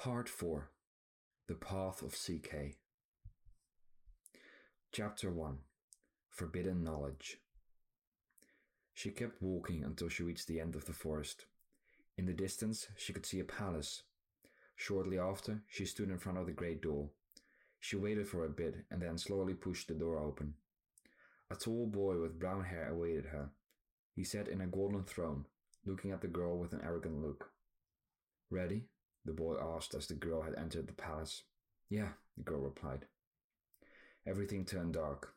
Part 4. The Path of CK. Chapter 1. Forbidden Knowledge. She kept walking until she reached the end of the forest. In the distance, she could see a palace. Shortly after, she stood in front of the great door. She waited for a bit and then slowly pushed the door open. A tall boy with brown hair awaited her. He sat in a golden throne, looking at the girl with an arrogant look. "Ready?" the boy asked as the girl had entered the palace. "Yeah," the girl replied. Everything turned dark.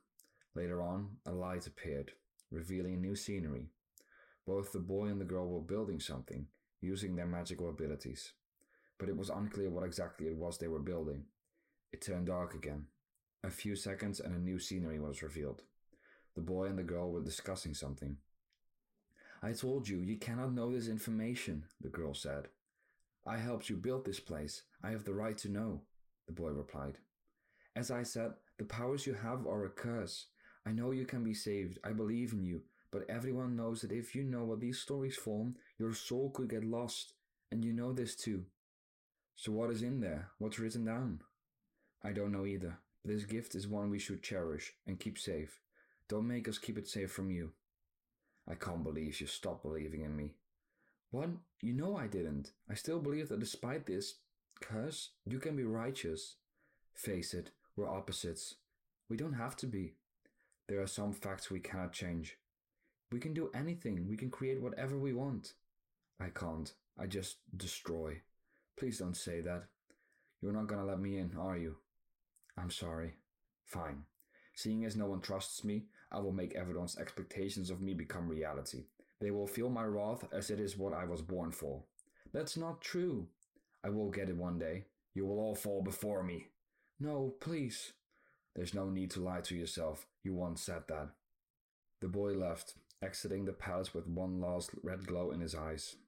Later on, a light appeared, revealing new scenery. Both the boy and the girl were building something, using their magical abilities. But it was unclear what exactly it was they were building. It turned dark again. A few seconds and a new scenery was revealed. The boy and the girl were discussing something. "I told you, you cannot know this information," the girl said. "I helped you build this place. I have the right to know," the boy replied. "As I said, the powers you have are a curse. I know you can be saved. I believe in you. But everyone knows that if you know what these stories form, your soul could get lost. And you know this too." "So what is in there? What's written down?" "I don't know either. But this gift is one we should cherish and keep safe. Don't make us keep it safe from you." "I can't believe you stopped believing in me." "What? You know I didn't. I still believe that despite this curse, you can be righteous. Face it, we're opposites. We don't have to be. There are some facts we cannot change. We can do anything. We can create whatever we want." "I can't. I just destroy." "Please don't say that. You're not gonna let me in, are you?" "I'm sorry." "Fine. Seeing as no one trusts me, I will make everyone's expectations of me become reality. They will feel my wrath as it is what I was born for." "That's not true." "I will get it one day. You will all fall before me." "No, please." "There's no need to lie to yourself. You once said that." The boy left, exiting the palace with one last red glow in his eyes.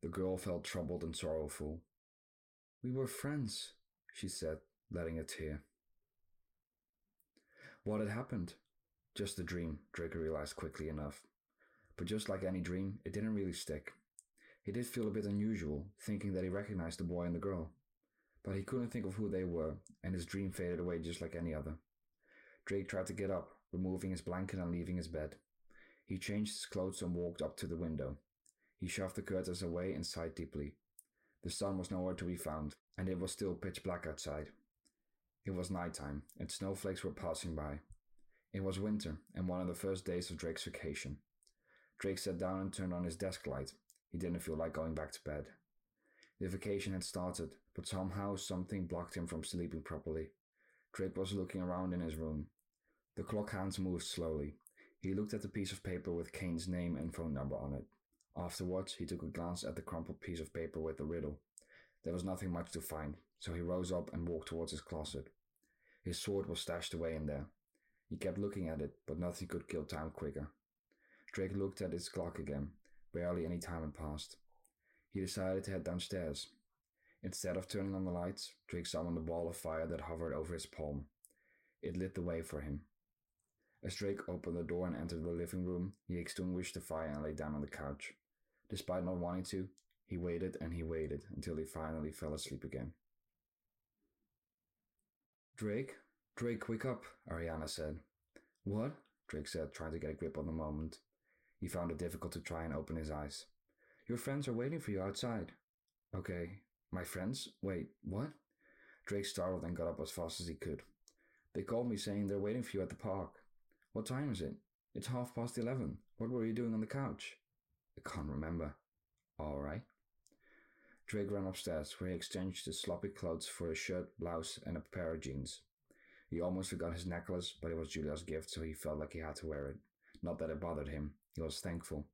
The girl felt troubled and sorrowful. "We were friends," she said, letting a tear. What had happened? Just a dream, Drake realized quickly enough. But just like any dream, it didn't really stick. He did feel a bit unusual, thinking that he recognized the boy and the girl. But he couldn't think of who they were, and his dream faded away just like any other. Drake tried to get up, removing his blanket and leaving his bed. He changed his clothes and walked up to the window. He shoved the curtains away and sighed deeply. The sun was nowhere to be found, and it was still pitch black outside. It was nighttime, and snowflakes were passing by. It was winter, and one of the first days of Drake's vacation. Drake sat down and turned on his desk light. He didn't feel like going back to bed. The vacation had started, but somehow something blocked him from sleeping properly. Drake was looking around in his room. The clock hands moved slowly. He looked at the piece of paper with Kane's name and phone number on it. Afterwards, he took a glance at the crumpled piece of paper with the riddle. There was nothing much to find, so he rose up and walked towards his closet. His sword was stashed away in there. He kept looking at it, but nothing could kill time quicker. Drake looked at his clock again. Barely any time had passed. He decided to head downstairs. Instead of turning on the lights, Drake summoned a ball of fire that hovered over his palm. It lit the way for him. As Drake opened the door and entered the living room, he extinguished the fire and lay down on the couch. Despite not wanting to, he waited until he finally fell asleep again. "Drake? Drake, wake up," Ariana said. "What?" Drake said, trying to get a grip on the moment. He found it difficult to try and open his eyes. "Your friends are waiting for you outside." "Okay. My friends? Wait, what?" Drake startled and got up as fast as he could. "They called me saying they're waiting for you at the park." "What time is it?" "It's 11:30. What were you doing on the couch?" "I can't remember." "All right." Drake ran upstairs, where he exchanged his sloppy clothes for a shirt, blouse, and a pair of jeans. He almost forgot his necklace, but it was Julia's gift, so he felt like he had to wear it. Not that it bothered him. He was thankful.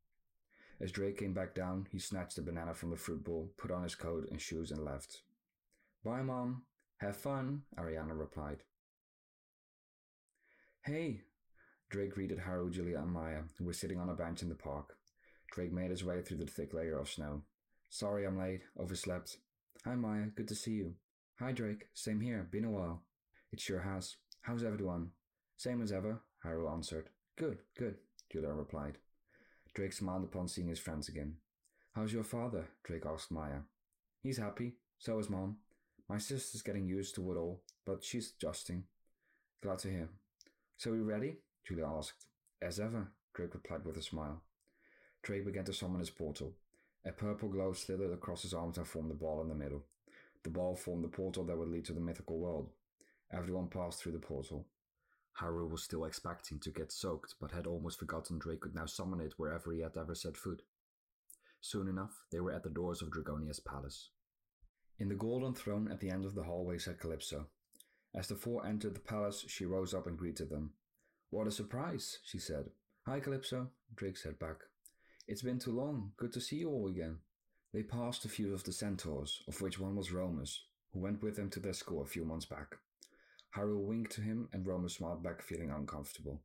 As Drake came back down, he snatched a banana from the fruit bowl, put on his coat and shoes, and left. "Bye, Mom. Have fun," Ariana replied. "Hey." Drake greeted Haru, Julia, and Maya, who were sitting on a bench in the park. Drake made his way through the thick layer of snow. "Sorry I'm late. Overslept." "Hi, Maya. Good to see you." "Hi, Drake. Same here. Been a while." "It sure has. How's everyone?" "Same as ever," Haru answered. Good, Julia replied. Drake smiled upon seeing his friends again. "How's your father?" Drake asked Maya. "He's happy. So is Mom." My sister's getting used to it all, but she's adjusting. Glad to hear. So we ready? Julia asked. As ever, Drake replied with a smile. Drake began to summon his portal. A purple glow slithered across his arms and formed a ball in the middle. The ball formed the portal that would lead to the mythical world. Everyone passed through the portal. Haru was still expecting to get soaked, but had almost forgotten Drake could now summon it wherever he had ever set foot. Soon enough, they were at the doors of Dragonia's palace. In the golden throne at the end of the hallway sat Calypso. As the four entered the palace, she rose up and greeted them. What a surprise, she said. Hi, Calypso, Drake said back. It's been too long. Good to see you all again. They passed a few of the centaurs, of which one was Romus, who went with them to their school a few months back. Haru winked to him, and Romus smiled back, feeling uncomfortable.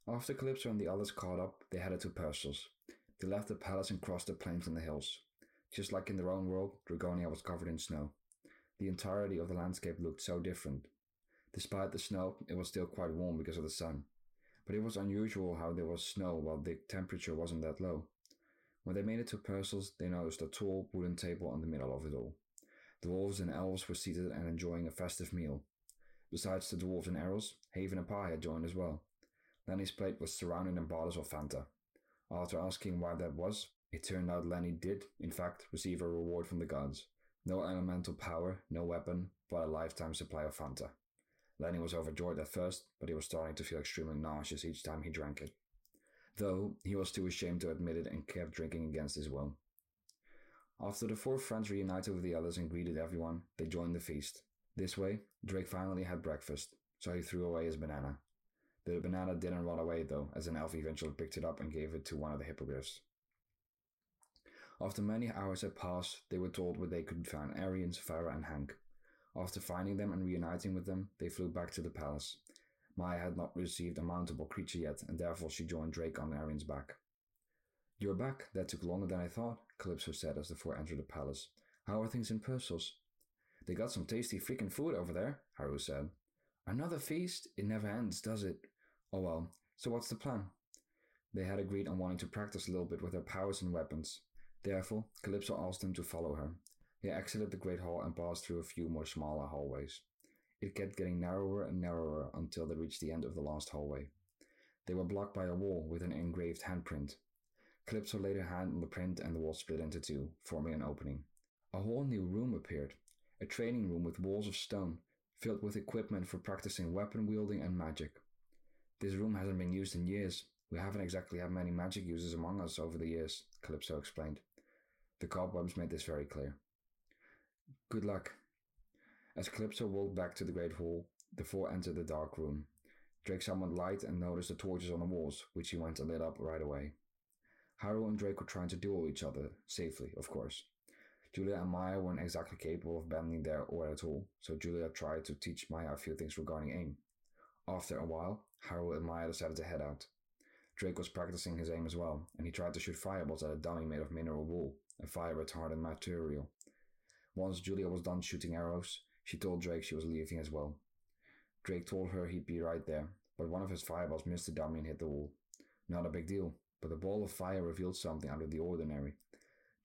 After Calypso and the others caught up, they headed to Perseus. They left the palace and crossed the plains and the hills. Just like in their own world, Dragonia was covered in snow. The entirety of the landscape looked so different. Despite the snow, it was still quite warm because of the sun. But it was unusual how there was snow while the temperature wasn't that low. When they made it to Perseus, they noticed a tall wooden table in the middle of it all. Dwarves and elves were seated and enjoying a festive meal. Besides the dwarves and elves, Haven and Pi had joined as well. Lenny's plate was surrounded in bottles of Fanta. After asking why that was, it turned out Lenny did, in fact, receive a reward from the gods. No elemental power, no weapon, but a lifetime supply of Fanta. Lenny was overjoyed at first, but he was starting to feel extremely nauseous each time he drank it. Though, he was too ashamed to admit it and kept drinking against his will. After the four friends reunited with the others and greeted everyone, they joined the feast. This way, Drake finally had breakfast, so he threw away his banana. The banana didn't run away though, as an elf eventually picked it up and gave it to one of the hippogriffs. After many hours had passed, they were told where they could find Arian, Farah, and Hank. After finding them and reuniting with them, they flew back to the palace. Maya had not received a mountable creature yet, and therefore she joined Drake on Arian's back. You're back. That took longer than I thought, Calypso said as the four entered the palace. How are things in Perseus? They got some tasty freaking food over there, Haru said. Another feast? It never ends, does it? Oh well, so what's the plan? They had agreed on wanting to practice a little bit with their powers and weapons. Therefore, Calypso asked them to follow her. They exited the Great Hall and passed through a few more smaller hallways. It kept getting narrower and narrower until they reached the end of the last hallway. They were blocked by a wall with an engraved handprint. Calypso laid her hand on the print and the wall split into two, forming an opening. A whole new room appeared. A training room with walls of stone, filled with equipment for practicing weapon wielding and magic. This room hasn't been used in years. We haven't exactly had many magic users among us over the years, Calypso explained. The cobwebs made this very clear. Good luck. As Calypso walked back to the Great Hall, the four entered the dark room. Drake summoned light and noticed the torches on the walls, which he went and lit up right away. Haru and Drake were trying to duel each other, safely, of course. Julia and Maya weren't exactly capable of bending their oar at all, so Julia tried to teach Maya a few things regarding aim. After a while, Haru and Maya decided to head out. Drake was practicing his aim as well, and he tried to shoot fireballs at a dummy made of mineral wool, a fire-retardant material. Once Julia was done shooting arrows, she told Drake she was leaving as well. Drake told her he'd be right there, but one of his fireballs missed the dummy and hit the wall. Not a big deal, but the ball of fire revealed something out of the ordinary.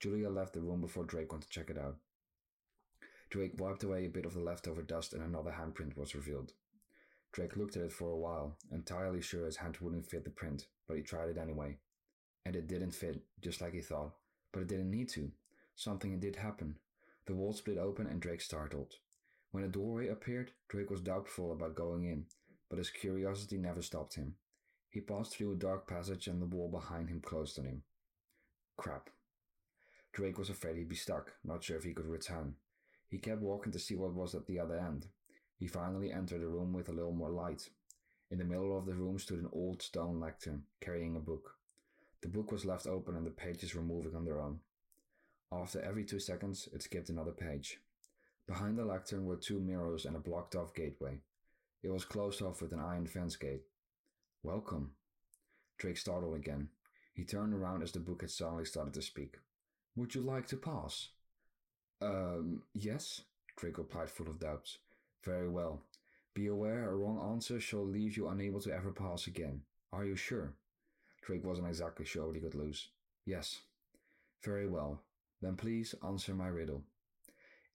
Julia left the room before Drake went to check it out. Drake wiped away a bit of the leftover dust and another handprint was revealed. Drake looked at it for a while, entirely sure his hand wouldn't fit the print, but he tried it anyway. And it didn't fit, just like he thought, but it didn't need to. Something did happen. The wall split open and Drake startled. When a doorway appeared, Drake was doubtful about going in, but his curiosity never stopped him. He passed through a dark passage and the wall behind him closed on him. Crap. Drake was afraid he'd be stuck, not sure if he could return. He kept walking to see what was at the other end. He finally entered a room with a little more light. In the middle of the room stood an old stone lectern, carrying a book. The book was left open and the pages were moving on their own. After every 2 seconds, it skipped another page. Behind the lectern were 2 mirrors and a blocked-off gateway. It was closed off with an iron fence gate. Welcome. Drake startled again. He turned around as the book had suddenly started to speak. Would you like to pass? Yes, Drake replied full of doubts. Very well. Be aware a wrong answer shall leave you unable to ever pass again. Are you sure? Drake wasn't exactly sure what he could lose. Yes. Very well. Then please answer my riddle.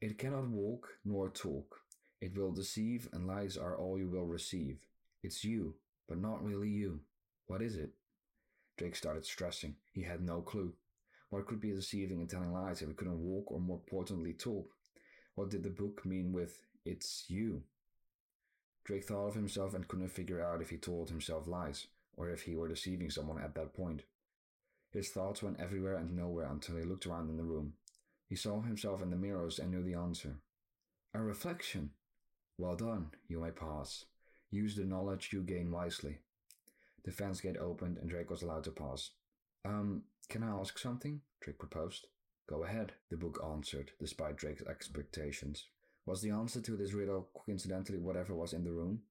It cannot walk nor talk. It will deceive, and lies are all you will receive. It's you, but not really you. What is it? Drake started stressing. He had no clue. What could be deceiving and telling lies if it couldn't walk or, more importantly, talk? What did the book mean with "it's you"? Drake thought of himself and couldn't figure out if he told himself lies, or if he were deceiving someone at that point. His thoughts went everywhere and nowhere until he looked around in the room. He saw himself in the mirrors and knew the answer. A reflection. Well done, you may pass. Use the knowledge you gain wisely. The fence gate opened and Drake was allowed to pass. Can I ask something? Drake proposed. Go ahead, the book answered, despite Drake's expectations. Was the answer to this riddle coincidentally whatever was in the room?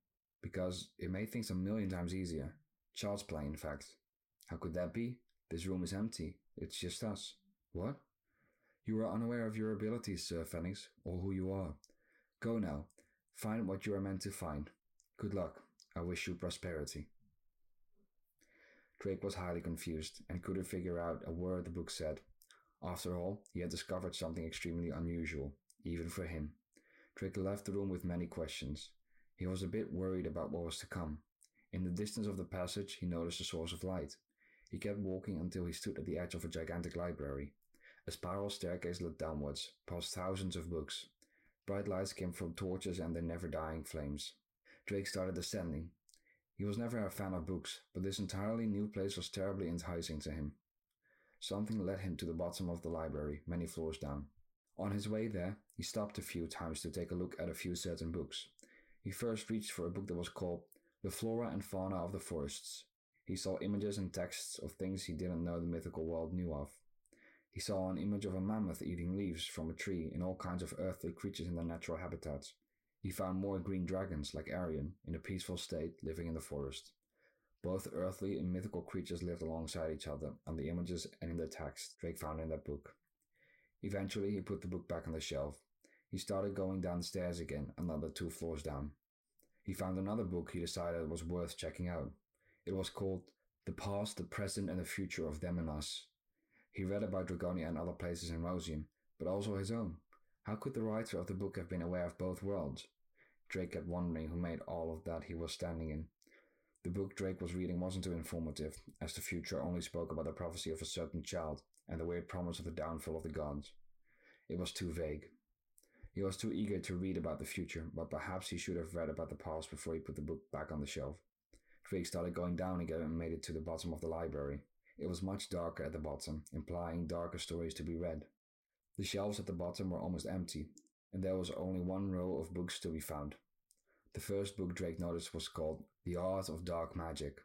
Because it made things a million times easier. Child's play, in fact. How could that be? This room is empty. It's just us. What? You are unaware of your abilities, Sir Fannings, or who you are. Go now. Find what you are meant to find. Good luck. I wish you prosperity. Drake was highly confused and couldn't figure out a word the book said. After all, he had discovered something extremely unusual, even for him. Drake left the room with many questions. He was a bit worried about what was to come. In the distance of the passage, he noticed a source of light. He kept walking until he stood at the edge of a gigantic library. A spiral staircase led downwards, past thousands of books. Bright lights came from torches and their never-dying flames. Drake started ascending. He was never a fan of books, but this entirely new place was terribly enticing to him. Something led him to the bottom of the library, many floors down. On his way there, he stopped a few times to take a look at a few certain books. He first reached for a book that was called The Flora and Fauna of the Forests. He saw images and texts of things he didn't know the mythical world knew of. He saw an image of a mammoth eating leaves from a tree and all kinds of earthly creatures in their natural habitats. He found more green dragons like Arion in a peaceful state living in the forest. Both earthly and mythical creatures lived alongside each other on the images and in the text Drake found in that book. Eventually, he put the book back on the shelf. He started going downstairs again, another 2 floors down. He found another book he decided was worth checking out. It was called The Past, the Present, and the Future of Them and Us. He read about Dragonia and other places in Rosium, but also his own. How could the writer of the book have been aware of both worlds? Drake kept wondering who made all of that he was standing in. The book Drake was reading wasn't too informative, as the future only spoke about the prophecy of a certain child and the weird promise of the downfall of the gods. It was too vague. He was too eager to read about the future, but perhaps he should have read about the past before he put the book back on the shelf. Drake started going down again and made it to the bottom of the library. It was much darker at the bottom, implying darker stories to be read. The shelves at the bottom were almost empty, and there was only one row of books to be found. The first book Drake noticed was called The Art of Dark Magic.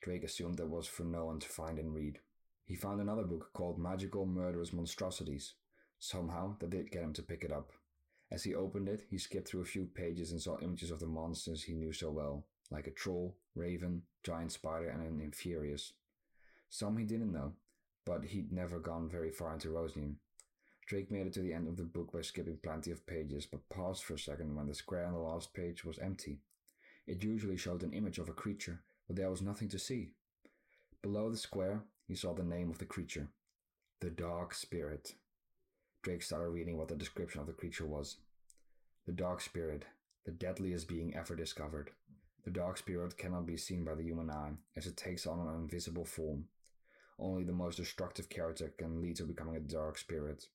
Drake assumed that was for no one to find and read. He found another book called Magical Murderous Monstrosities. Somehow, that did get him to pick it up. As he opened it, he skipped through a few pages and saw images of the monsters he knew so well, like a troll, raven, giant spider, and an Inferius. Some he didn't know, but he'd never gone very far into Rosium. Drake made it to the end of the book by skipping plenty of pages, but paused for a second when the square on the last page was empty. It usually showed an image of a creature, but there was nothing to see. Below the square, he saw the name of the creature. The Dark Spirit. Drake started reading what the description of the creature was. The Dark Spirit, the deadliest being ever discovered. The Dark Spirit cannot be seen by the human eye, as it takes on an invisible form. Only the most destructive character can lead to becoming a Dark Spirit.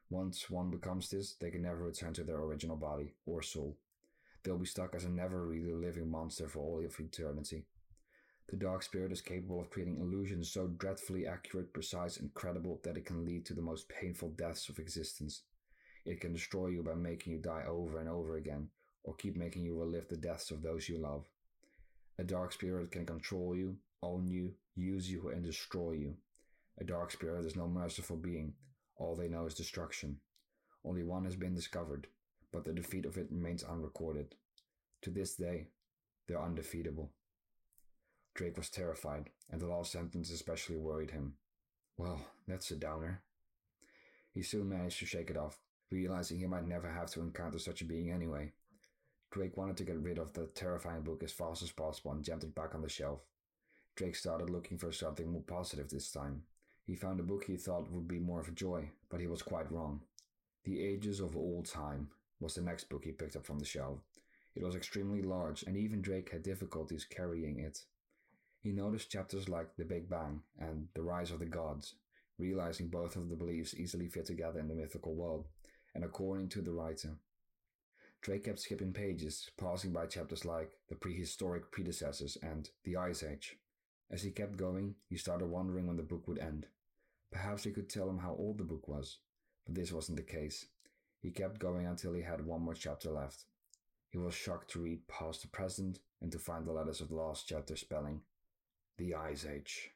Once one becomes this, they can never return to their original body or soul. They'll be stuck as a never really living monster for all of eternity. The Dark Spirit is capable of creating illusions so dreadfully accurate, precise, and credible that it can lead to the most painful deaths of existence. It can destroy you by making you die over and over again, or keep making you relive the deaths of those you love. A Dark Spirit can control you, own you, use you, and destroy you. A Dark Spirit is no merciful being. All they know is destruction. Only one has been discovered, but the defeat of it remains unrecorded. To this day, they're undefeatable. Drake was terrified, and the last sentence especially worried him. Well, that's a downer. He soon managed to shake it off, realizing he might never have to encounter such a being anyway. Drake wanted to get rid of the terrifying book as fast as possible and jammed it back on the shelf. Drake started looking for something more positive this time. He found a book he thought would be more of a joy, but he was quite wrong. The Ages of All Time was the next book he picked up from the shelf. It was extremely large, and even Drake had difficulties carrying it. He noticed chapters like The Big Bang and The Rise of the Gods, realizing both of the beliefs easily fit together in the mythical world, and according to the writer. Drake kept skipping pages, passing by chapters like The Prehistoric Predecessors and The Ice Age. As he kept going, he started wondering when the book would end. Perhaps he could tell him how old the book was, but this wasn't the case. He kept going until he had one more chapter left. He was shocked to read past the present and to find the letters of the last chapter spelling The Ice Age.